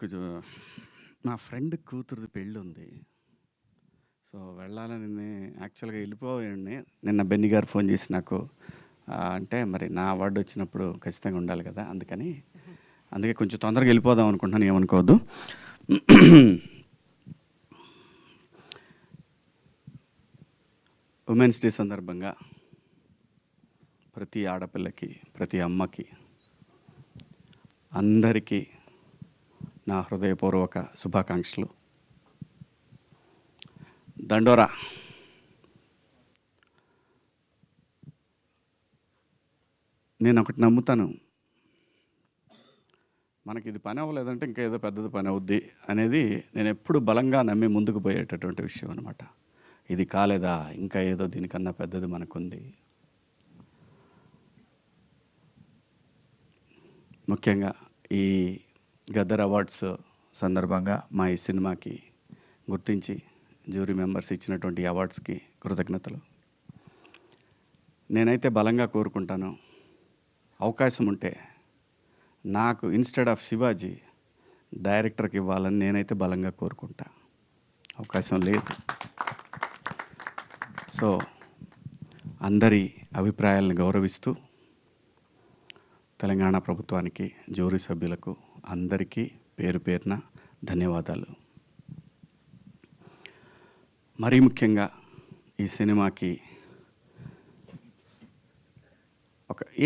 నాకు నా friend కూతురిది పెళ్ళుంది. So, వెళ్ళాలని యాక్చువల్‌గా ఎళ్ళిపోయాన్ని. నిన్న బెన్నీ గారు ఫోన్ చేసి నాకు అంటే మరి నా అవార్డొచ్చినప్పుడు ఖచ్చితంగా ఉండాలి కదా! అందుకే కొంచెం తొందరగా ఎళ్ళిపోదాం అనుకుంటున్నాను. ఏమనుకోవద్దు. ఉమెన్స్ డే సందర్భంగా ప్రతి ఆడపిల్లకి, ప్రతి అమ్మకి, అందరికీ నా హృదయపూర్వక శుభాకాంక్షలు. దండోరా! నేనొకటి నమ్ముతాను. మనకిది పని అవ్వలేదంటే ఇంకా ఏదో పెద్దది పని అవుద్ది అనేది నేనెప్పుడు బలంగా నమ్మి ముందుకు పోయేటటువంటి విషయం అనమాట. ఇది కాలేదా, ఇంకా ఏదో దీనికన్నా పెద్దది మనకుంది. ముఖ్యంగా ఈ గద్దర్ అవార్డ్స్ సందర్భంగా మా ఈ సినిమాకి గుర్తించి జ్యూరీ మెంబర్స్ ఇచ్చినటువంటి అవార్డ్స్కి కృతజ్ఞతలు. నేనైతే బలంగా కోరుకుంటాను, అవకాశం ఉంటే నాకు ఇన్‌స్టెడ్ ఆఫ్ శివాజీ డైరెక్టర్‌కి ఇవ్వాలని నేనైతే బలంగా కోరుకుంటా. అవకాశం లేదు. సో, అందరి అభిప్రాయాలను గౌరవిస్తూ తెలంగాణ ప్రభుత్వానికి, జ్యూరీ సభ్యులకు అందరికీ పేరు పేరున ధన్యవాదాలు. మరీ ముఖ్యంగా ఈ సినిమాకి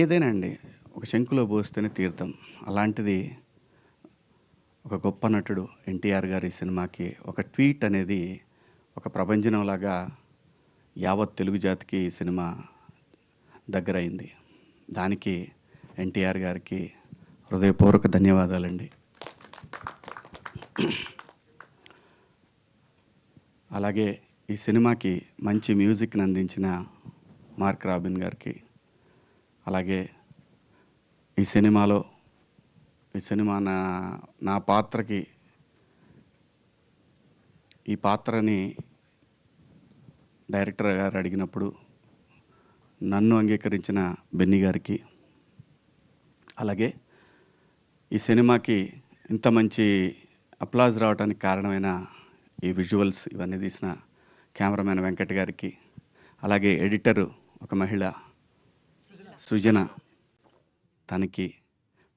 ఏదైనా అండి, ఒక శంకులో పోస్తేనే తీర్థం. అలాంటిది ఒక గొప్ప నటుడు ఎన్టీఆర్ గారి సినిమాకి ఒక ట్వీట్ అనేది ఒక ప్రభంజనంలాగా యావత్ తెలుగు జాతికి ఈ సినిమా దగ్గరైంది. దానికి ఎన్టీఆర్ గారికి హృదయపూర్వక ధన్యవాదాలండి. అలాగే ఈ సినిమాకి మంచి మ్యూజిక్‌ని అందించిన మార్క్ రాబిన్ గారికి, అలాగే ఈ సినిమా నా పాత్రకి ఈ పాత్రని డైరెక్టర్ గారు అడిగినప్పుడు నన్ను అంగీకరించిన బెన్నీ గారికి, అలాగే ఈ సినిమాకి ఇంత మంచి అప్లాజ్ రావడానికి కారణమైన ఈ విజువల్స్ ఇవన్నీ తీసిన కెమెరామెన్ వెంకట్ గారికి, అలాగే ఎడిటరు ఒక మహిళ సృజన, తనకి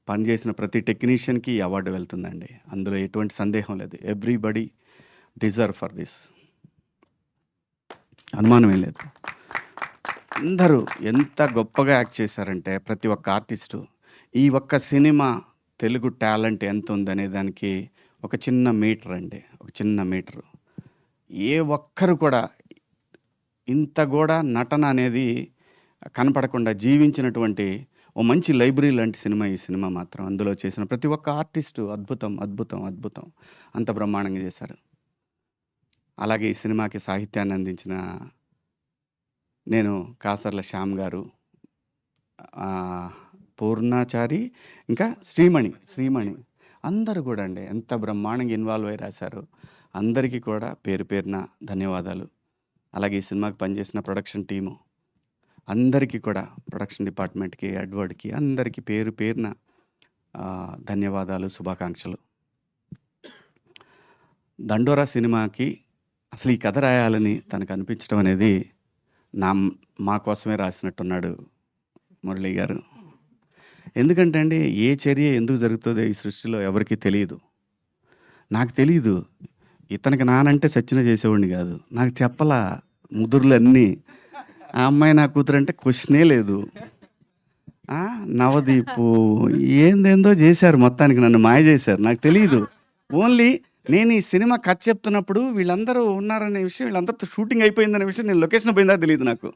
పనిచేసిన ప్రతి టెక్నీషియన్కి ఈ అవార్డు వెళ్తుందండి. అందులో ఎటువంటి సందేహం లేదు. Everybody deserve for this. అనుమానమేం లేదు. అందరూ ఎంత గొప్పగా యాక్ట్ చేశారంటే ప్రతి ఒక్క ఆర్టిస్టు ఈ ఒక్క సినిమా తెలుగు టాలెంట్ ఎంత ఉందనే దానికి ఒక చిన్న మీటర్ అండి, ఒక చిన్న మీటరు. ఏ ఒక్కరు కూడా ఇంత కూడా నటన అనేది కనపడకుండా జీవించినటువంటి ఓ మంచి లైబ్రరీ లాంటి సినిమా ఈ సినిమా మాత్రం. అందులో చేసిన ప్రతి ఒక్క ఆర్టిస్టు అద్భుతం, అద్భుతం, అద్భుతం. అంత బ్రహ్మాండంగా చేశారు. అలాగే ఈ సినిమాకి సాహిత్యాన్ని అందించిన నేను కాసర్ల శ్యామ్ గారు, పూర్ణాచారి, ఇంకా శ్రీమణి అందరూ కూడా అండి ఎంత బ్రహ్మాండంగా ఇన్వాల్వ్ అయ్యి రాశారు. అందరికీ కూడా పేరు పేరున ధన్యవాదాలు. అలాగే ఈ సినిమాకి పనిచేసిన ప్రొడక్షన్ టీము అందరికీ కూడా, ప్రొడక్షన్ డిపార్ట్మెంట్‌కి, ఎడ్వర్డ్‌కి అందరికీ పేరు పేరున ధన్యవాదాలు, శుభాకాంక్షలు. దండోరా సినిమాకి అసలు ఈ కథ రాయాలని తనకు అనిపించడం అనేది మా కోసమే రాసినట్టున్నాడు మురళీ గారు. ఎందుకంటే అండి, ఏ చర్య ఎందుకు జరుగుతుందో ఈ సృష్టిలో ఎవరికీ తెలీదు. నాకు తెలీదు. ఇతనికి నానంటే సచ్చిన చేసేవాడిని కాదు. నాకు చెప్పలా ముదురులన్నీ. ఆ అమ్మాయి నా కూతురంటే క్వశ్చనే లేదు. నవదీపు ఏందేందో చేశారు, మొత్తానికి నన్ను మాయ చేశారు. నాకు తెలీదు. ఓన్లీ నేను ఈ సినిమా కథ చెప్తున్నప్పుడు వీళ్ళందరూ ఉన్నారనే విషయం, వీళ్ళందరితో షూటింగ్ అయిపోయిందనే విషయం, నేను లొకేషన్ పోయిందా తెలియదు నాకు.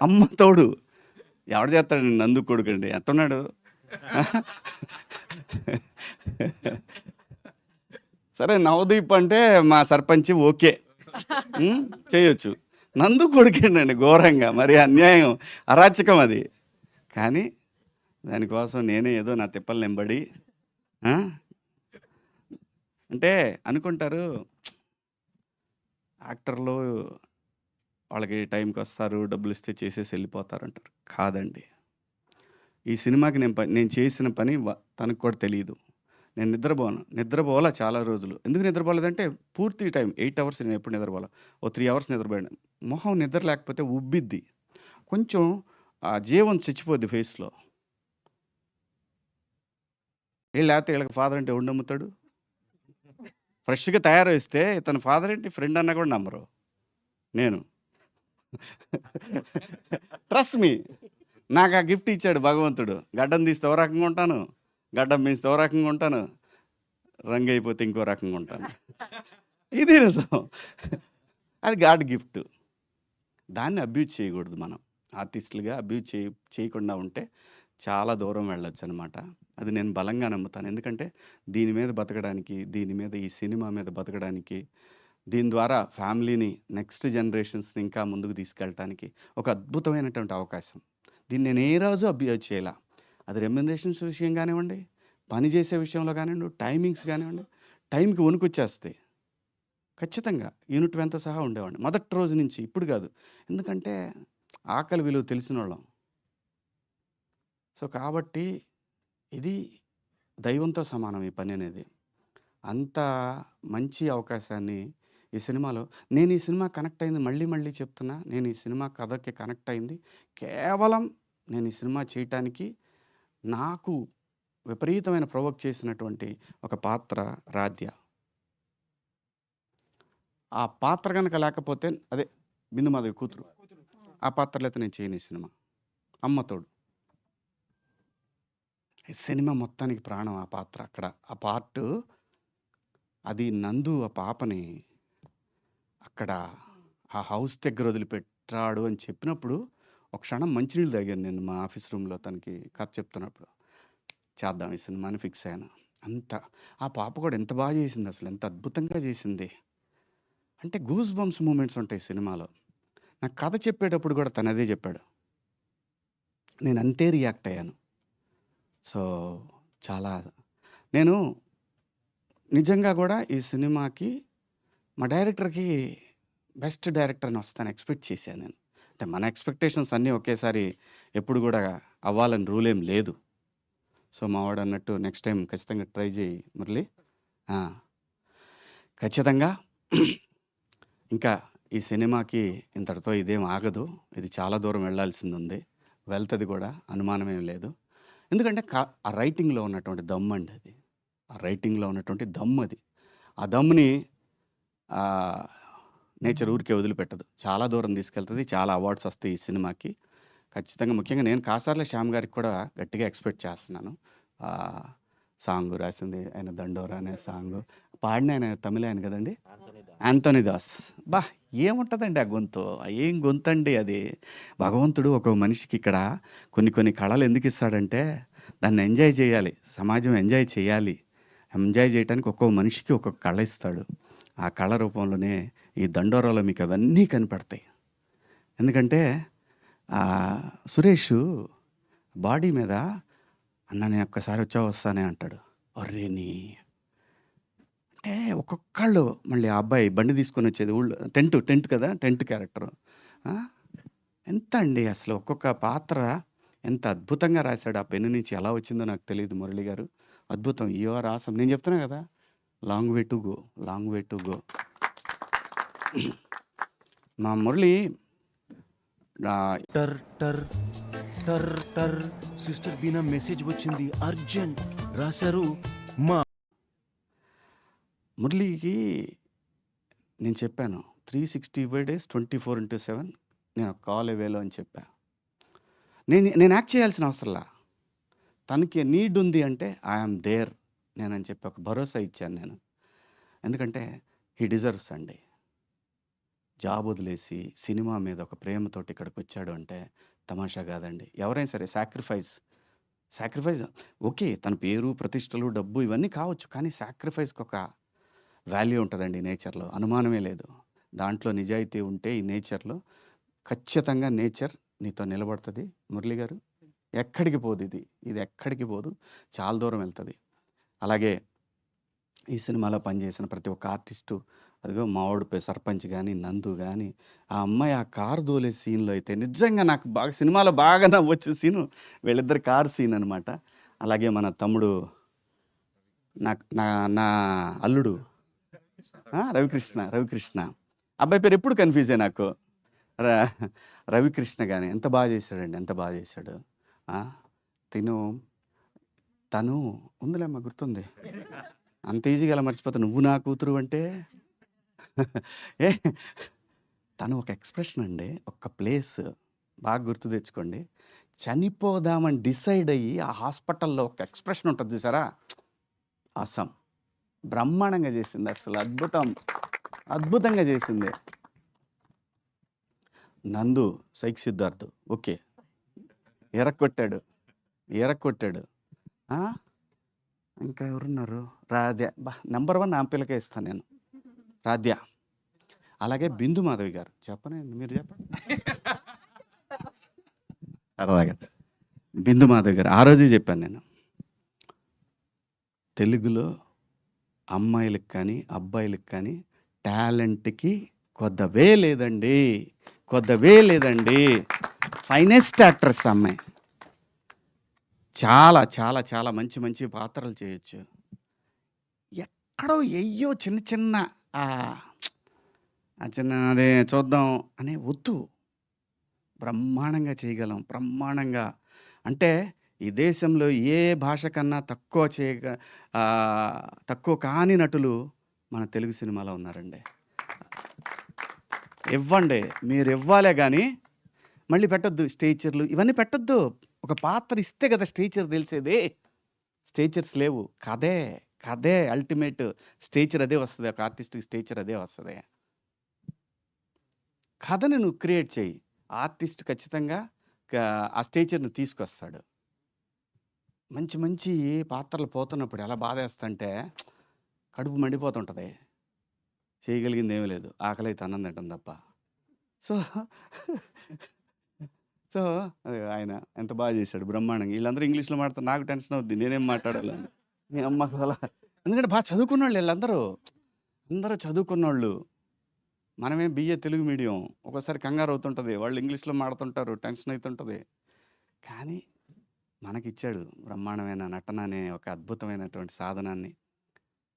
అమ్మ తోడు ఎవడు చేస్తాడు, నందు కొడుకండి ఎట్టున్నాడు. సరే, నవదీప్ అంటే మా సర్పంచి ఓకే, చేయొచ్చు. నందు కొడుకేండండి ఘోరంగా, మరి అన్యాయం, అరాచకం అది. కానీ దానికోసం నేనే ఏదో నా తిప్పలు నింబడి అంటే అనుకుంటారు యాక్టర్లు వాళ్ళకి టైంకి వస్తారు, డబ్బులు ఇస్తే చేసేసి వెళ్ళిపోతారు అంటారు. కాదండి, ఈ సినిమాకి నేను చేసిన పని తనకు కూడా తెలియదు. నేను నిద్రపోలా చాలా రోజులు. ఎందుకు నిద్రపోలేదంటే పూర్తి టైం 8 అవర్స్ నేను ఎప్పుడు నిద్రపోలా. ఓ 3 అవర్స్ నిద్రపోయాను. మొహం నిద్ర లేకపోతే ఉబ్బిద్ది. కొంచెం జీవం చచ్చిపోద్ది ఫేస్‌లో. లేకపోతే వీళ్ళకి ఫాదర్ అంటే ఎవడు నమ్ముతాడు? ఫ్రెష్‌గా తయారొస్తే ఇతని ఫాదర్ ఏంటి ఫ్రెండ్ అన్నా కూడా నమ్మరు. నేను. Trust me. నాకు ఆ గిఫ్ట్ ఇచ్చాడు భగవంతుడు. గడ్డం తీస్తే ఓ రకంగా ఉంటాను. గడ్డం పెంచితే ఓ రకంగా ఉంటాను. రంగు అయిపోతే ఇంకో రకంగా ఉంటాను. ఇది నిజం. అది గాడ్ గిఫ్ట్. దాన్ని అబ్యూజ్ చేయకూడదు మనం. ఆర్టిస్టులుగా అబ్యూజ్ చేయకుండా ఉంటే చాలా దూరం వెళ్ళొచ్చనమాట. అది నేను బలంగా నమ్ముతాను. ఎందుకంటే దీని మీద బతకడానికి, ఈ సినిమా మీద బతకడానికి, దీని ద్వారా ఫ్యామిలీని, నెక్స్ట్ జనరేషన్స్‌ని ఇంకా ముందుకు తీసుకెళ్ళటానికి ఒక అద్భుతమైనటువంటి అవకాశం. దీన్ని నేను ఏ రోజు అబ్యూజ్ చేయలా. అది రెమ్యునరేషన్స్ విషయం కానివ్వండి, పని చేసే విషయంలో కానివ్వండి, టైమింగ్స్ కానివ్వండి, టైంకి వణుకొచ్చేస్తాయి. ఖచ్చితంగా యూనిట్ వెంత సహా ఉండేవాడిని. మొదటి రోజు నుంచి. ఇప్పుడు కాదు. ఎందుకంటే ఆకలి విలువ తెలిసినోళ్ళం. సో, కాబట్టి ఇది దైవంతో సమానం ఈ పని అనేది. అంత మంచి అవకాశాన్ని ఈ సినిమాలో నేను ఈ సినిమా కనెక్ట్ అయింది మళ్ళీ చెప్తున్నా. నేను ఈ సినిమా కథకి కనెక్ట్ అయింది కేవలం నేను ఈ సినిమా చేయటానికి నాకు విపరీతమైన ప్రొవోక్ చేసినటువంటి ఒక పాత్ర రాధ్య. ఆ పాత్ర గనక లేకపోతే అదే బిందుమాధవి కూతురు. ఆ పాత్ర లేతే నేను చేయను ఈ సినిమా. అమ్మ తోడు. ఈ సినిమా మొత్తానికి ప్రాణం ఆ పాత్ర అక్కడ. ఆ పార్టు అది నందు ఆ పాపని అక్కడ ఆ హౌస్ దగ్గర వదిలిపెట్టాడు అని చెప్పినప్పుడు ఒక క్షణం మంచినీళ్ళు తాగాను నేను మా ఆఫీస్ రూమ్‌లో తనకి కథ చెప్తున్నప్పుడు. చేద్దాం ఈ సినిమాని ఫిక్స్ అయ్యాను. అంత ఆ పాప కూడా ఎంత బాగా చేసింది అసలు. ఎంత అద్భుతంగా చేసింది. అంటే గూస్ బంప్స్ మూమెంట్స్ ఉంటాయి సినిమాలో. నాకు కథ చెప్పేటప్పుడు కూడా తను అదే చెప్పాడు. నేను అంతే రియాక్ట్ అయ్యాను. సో, చాలా నేను నిజంగా కూడా ఈ సినిమాకి మా డైరెక్టర్‌కి బెస్ట్ డైరెక్టర్ అని వస్తాను ఎక్స్‌పెక్ట్ చేశాను నేను. అంటే మన ఎక్స్‌పెక్టేషన్స్ అన్నీ ఒకేసారి ఎప్పుడు కూడా అవ్వాలని రూల్ ఏం లేదు. సో, మావాడు అన్నట్టు నెక్స్ట్ టైమ్ ఖచ్చితంగా ట్రై చేయి మురళి. ఆ! ఖచ్చితంగా ఇంకా ఈ సినిమాకి ఇంతటితో ఇదేం ఆగదు. ఇది చాలా దూరం వెళ్ళాల్సిందుంది. వెళ్తది కూడా అనుమానమేం లేదు. ఎందుకంటే ఆ రైటింగ్‌లో ఉన్నటువంటి దమ్మండి అది. ఆ రైటింగ్‌లో ఉన్నటువంటి దమ్మది. ఆ దమ్ముని నేచర్ ఊరికే వదిలిపెట్టదు. చాలా దూరం తీసుకెళ్తది. చాలా అవార్డ్స్ వస్తాయి ఈ సినిమాకి. ఖచ్చితంగా ముఖ్యంగా నేను కాసార్ల శ్యామ్ గారికి కూడా గట్టిగా ఎక్స్‌పెక్ట్ చేస్తున్నాను. సాంగ్ రాసింది ఆయన 'దండోరా' అనే సాంగు. పాడిన ఆయన తమిళ్ ఆయన కదండీ! యాంథోనీ దాస్. ఏముంటదండి ఆ గొంతు. ఏం గొంతండి అది. భగవంతుడు ఒక మనిషికి ఇక్కడ కొన్ని కళలు ఎందుకిస్తాడంటే దాన్ని ఎంజాయ్ చేయాలి. సమాజం ఎంజాయ్ చేయాలి. ఎంజాయ్ చేయటానికి ఒక్కో మనిషికి ఒక్కొక్క కళ ఇస్తాడు. ఆ కళ రూపంలోనే ఈ 'దండోరా'లో మీకు అవన్నీ కనపడతాయి. ఎందుకంటే సురేషు బాడీ మీద "అన్న నేను ఒక్కసారి వస్తానే" అంటాడు. అర్రే నీ అంటే ఒక్కొక్కళ్ళు మళ్ళీ ఆ అబ్బాయి బండి తీసుకొని వచ్చేది ఊళ్ళో టెంట్ కదా! Tent character. ఎంత అండి అసలు ఒక్కొక్క పాత్ర ఎంత అద్భుతంగా రాశాడు. ఆ పెన్ను నుంచి ఎలా వచ్చిందో నాకు తెలీదు మురళి గారు. అద్భుతం. You are awesome. నేను చెప్తున్నా కదా! Long way to go. Long way to go. మా మురళి టర్ టర్ టర్ టర్ సిస్టర్ బీనా మెసేజ్ వచ్చింది అర్జెంట్ రాశారు మా మురళికి నేను చెప్పాను 365 days 24/7 నేను కాల్ అవేలో అని చెప్పా. నేను యాక్ట్ చేయాల్సిన అవసరంలా. తనకి నీడ్ ఉంది అంటే ఐఎమ్ దేర్ నేనని చెప్పి ఒక భరోసా ఇచ్చాను నేను. ఎందుకంటే హీ డిజర్వ్స్ అండి. జాబ్ వదిలేసి సినిమా మీద ఒక ప్రేమతోటి ఇక్కడికి వచ్చాడు అంటే తమాషా కాదండి. ఎవరైనా సరే సాక్రిఫైస్ ఓకే. తన పేరు, ప్రతిష్టలు, డబ్బు ఇవన్నీ కావచ్చు. కానీ సాక్రిఫైస్‌కి ఒక వాల్యూ ఉంటదండి నేచర్‌లో. అనుమానమే లేదు. దాంట్లో నిజాయితీ ఉంటే ఈ నేచర్‌లో ఖచ్చితంగా నేచర్ నీతో నిలబడతది మురళి గారు. ఎక్కడికి పోదు ఇది. ఇది ఎక్కడికి పోదు. చాలా దూరం వెళ్తది. అలాగే ఈ సినిమాలో పనిచేసిన ప్రతి ఒక్క ఆర్టిస్టు అదిగో మావోడు సర్పంచ్ గాని, నందు గాని, ఆ అమ్మాయి ఆ కారు దోలే సీన్‌లో అయితే నిజంగా నాకు సినిమాలో బాగా నవ్వొచ్చిన సీను వీళ్ళిద్దరి కారు సీన్ అనమాట. అలాగే మన తమ్ముడు నాకు నా నా అల్లుడు రవికృష్ణ అబ్బాయి పేరు ఎప్పుడు కన్ఫ్యూజే నాకు. ర- రవికృష్ణ కానీ ఎంత బాగా చేశాడండి, ఎంత బాగా చేశాడు. ఆ, తిను తను ఉందిలేమ్మా, గుర్తుంది. అంత ఈజీగా ఎలా మర్చిపోతా, నువ్వు నా కూతురు అంటే. ఏ తను ఒక ఎక్స్ప్రెషన్ అండి, ఒక ప్లేస్ బాగా గుర్తు తెచ్చుకోండి. చనిపోదామని డిసైడ్ అయ్యి ఆ హాస్పిటల్లో ఒక ఎక్స్ప్రెషన్ ఉంటుంది చూసారా, అసం బ్రహ్మాండంగా చేసింది, అసలు అద్భుతంగా చేసింది. నందు సైక్ సిద్ధార్థ్ ఓకే, ఎరక్కొట్టాడు. ఆ, ఇంకా ఎవరున్నారు, రాధ్య నెంబర్ 1 ఆ పిల్లకే ఇస్తాను నేను, రాధ్య. అలాగే బిందు మాధవి గారు, చెప్పనండి మీరు చెప్పండి. అలాగే బిందు మాధవి గారు, ఆ రోజే చెప్పాను నేను, తెలుగులో అమ్మాయిలకు కానీ అబ్బాయిలకు కానీ టాలెంట్కి కొద్దవే లేదండి. ఫైనెస్ట్ యాక్ట్రెస్ అమ్మాయి, చాలా చాలా చాలా మంచి మంచి పాత్రలు చేయొచ్చు. ఎక్కడో ఎయ్యో చిన్న చిన్న ఆ ఆ చిన్న అదే చూద్దాం అనే వద్దు, బ్రహ్మాండంగా చేయగలం, బ్రహ్మాండంగా. అంటే ఈ దేశంలో ఏ భాష కన్నా తక్కువ కాని నటులు మన తెలుగు సినిమాలో ఉన్నారండి. ఇవ్వండి, మీరు ఇవ్వాలే కానీ మళ్ళీ పెట్టొద్దు స్టేచర్లు ఇవన్నీ పెట్టొద్దు. ఒక పాత్ర ఇస్తే కదా స్టేచర్ తెలిసేది. స్టేచర్స్ లేవు, కథే అల్టిమేట్ స్టేచర్, అదే వస్తుంది ఒక ఆర్టిస్ట్కి, స్టేచర్ అదే వస్తుంది. కథని నువ్వు క్రియేట్ చేయి, ఆర్టిస్ట్ ఖచ్చితంగా ఆ స్టేచర్ని తీసుకొస్తాడు. మంచి మంచి పాత్రలు పోతున్నప్పుడు ఎలా బాధేస్తుంటే కడుపు మండిపోతుంటుంది, చేయగలిగింది ఏమీ లేదు, ఆకలి అయితే అన్నం తింటాం తప్ప. సో సో అది ఆయన ఎంత బాగా చేశాడు, బ్రహ్మాండంగా. వీళ్ళందరూ ఇంగ్లీష్లో మాట్లాడుతారు, నాకు టెన్షన్ అవుద్ది, నేనేం మాట్లాడాలని. మీ అమ్మ అలా, ఎందుకంటే బాగా చదువుకున్న వాళ్ళు వీళ్ళందరూ, అందరూ చదువుకున్నోళ్ళు. మనమే బిఏ తెలుగు మీడియం, ఒక్కోసారి కంగారు అవుతుంటుంది, వాళ్ళు ఇంగ్లీష్లో మాడుతుంటారు, టెన్షన్ అవుతుంటుంది. కానీ మనకిచ్చాడు బ్రహ్మాండమైన నటన అనే ఒక అద్భుతమైనటువంటి సాధనాన్ని.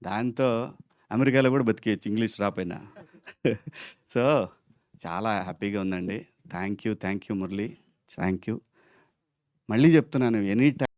దాంతో అమెరికాలో కూడా బతికేయచ్చు ఇంగ్లీష్ రాపోయినా. సో చాలా హ్యాపీగా ఉందండి. Thank you Murali, thank you. మళ్ళీ చెప్తున్నాను, ఎనీ